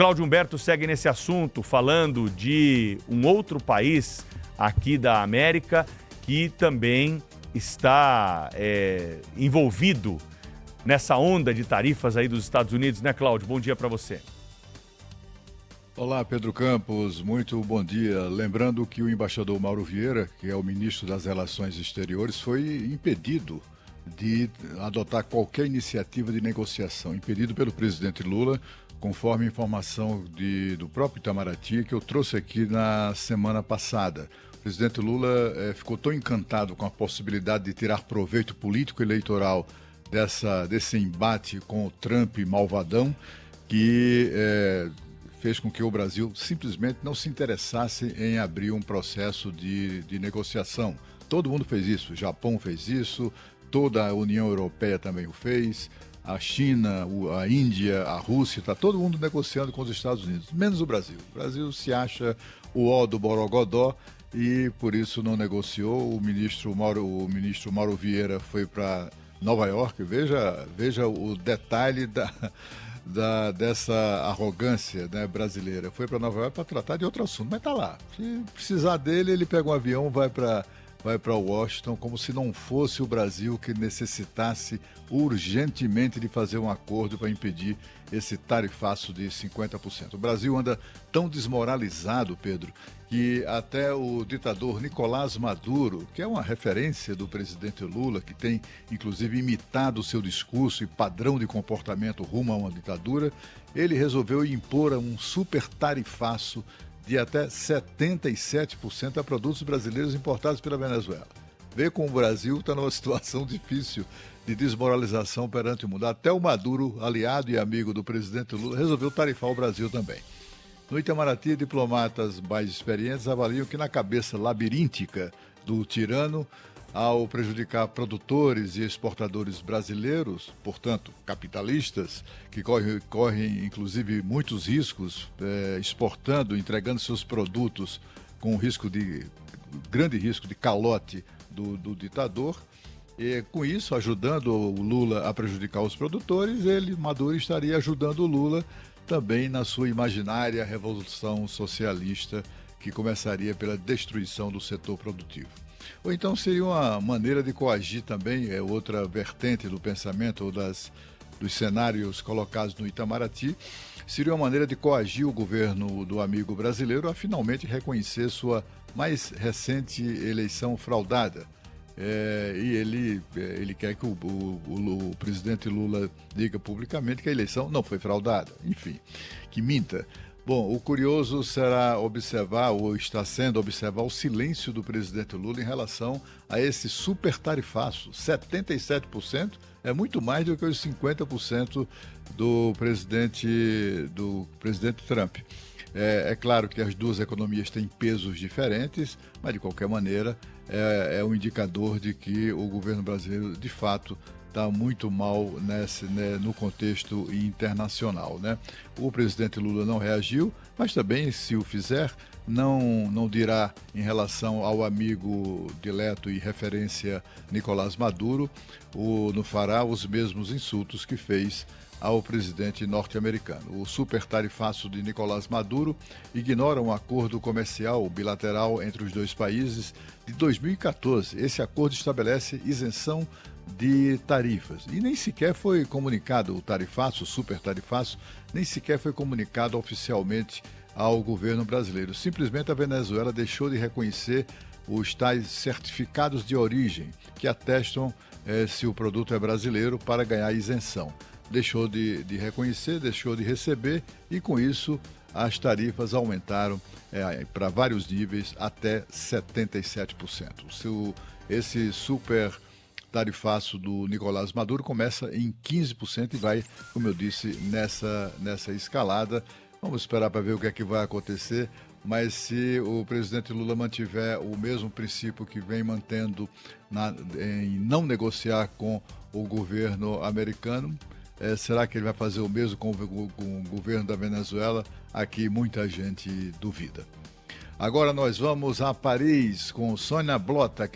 Cláudio Humberto segue nesse assunto, falando de um outro país aqui da América que também está envolvido nessa onda de tarifas aí dos Estados Unidos, né, Cláudio? Bom dia para você. Olá, Pedro Campos, muito bom dia. Lembrando que o embaixador Mauro Vieira, que é o ministro das Relações Exteriores, foi impedido de adotar qualquer iniciativa de negociação, impedido pelo presidente Lula, conforme informação do próprio Itamaraty, que eu trouxe aqui na semana passada. O presidente Lula ficou tão encantado com a possibilidade de tirar proveito político e eleitoral desse embate com o Trump malvadão, que fez com que o Brasil simplesmente não se interessasse em abrir um processo de negociação. Todo mundo fez isso, o Japão fez isso, toda a União Europeia também o fez, a China, a Índia, a Rússia, está todo mundo negociando com os Estados Unidos, menos o Brasil. O Brasil se acha o ó do Borogodó e por isso não negociou. O ministro Mauro Vieira foi para Nova York. Veja o detalhe dessa arrogância, né, brasileira. Foi para Nova York para tratar de outro assunto, mas está lá. Se precisar dele, ele pega um avião, vai para Washington, como se não fosse o Brasil que necessitasse urgentemente de fazer um acordo para impedir esse tarifaço de 50%. O Brasil anda tão desmoralizado, Pedro, que até o ditador Nicolás Maduro, que é uma referência do presidente Lula, que tem inclusive imitado o seu discurso e padrão de comportamento rumo a uma ditadura, ele resolveu impor um super tarifaço de até 77% a produtos brasileiros importados pela Venezuela. Vê como o Brasil está numa situação difícil de desmoralização perante o mundo. Até o Maduro, aliado e amigo do presidente Lula, resolveu tarifar o Brasil também. No Itamaraty, diplomatas mais experientes avaliam que na cabeça labiríntica do tirano, ao prejudicar produtores e exportadores brasileiros, portanto, capitalistas, que correm inclusive muitos riscos, exportando, entregando seus produtos com grande risco de calote do ditador, e com isso, ajudando o Lula a prejudicar os produtores, Maduro, estaria ajudando o Lula também na sua imaginária revolução socialista, que começaria pela destruição do setor produtivo. Ou então seria uma maneira de coagir também, outra vertente do pensamento ou dos cenários colocados no Itamaraty, seria uma maneira de coagir o governo do amigo brasileiro a finalmente reconhecer sua mais recente eleição fraudada. E ele quer que o presidente Lula diga publicamente que a eleição não foi fraudada, enfim, que minta. Bom, o curioso será observar, ou está sendo observar, o silêncio do presidente Lula em relação a esse super tarifaço. 77% é muito mais do que os 50% do presidente Trump. É claro que as duas economias têm pesos diferentes, mas de qualquer maneira é um indicador de que o governo brasileiro, de fato, está muito mal no contexto internacional, né? O presidente Lula não reagiu, mas também, se o fizer, não dirá em relação ao amigo dileto e referência Nicolás Maduro, não fará os mesmos insultos que fez ao presidente norte-americano. O super tarifaço de Nicolás Maduro ignora um acordo comercial bilateral entre os dois países de 2014. Esse acordo estabelece isenção de tarifas e nem sequer foi comunicado o tarifaço, o super tarifaço, nem sequer foi comunicado oficialmente ao governo brasileiro. Simplesmente a Venezuela deixou de reconhecer os tais certificados de origem que atestam se o produto é brasileiro para ganhar isenção. Deixou de reconhecer, deixou de receber e, com isso, as tarifas aumentaram para vários níveis até 77%. Esse super tarifaço do Nicolás Maduro começa em 15% e vai, como eu disse, nessa escalada. Vamos esperar para ver o que é que vai acontecer, mas se o presidente Lula mantiver o mesmo princípio que vem mantendo em não negociar com o governo americano, será que ele vai fazer o mesmo com o governo da Venezuela? Aqui muita gente duvida. Agora nós vamos a Paris com Sônia Blota.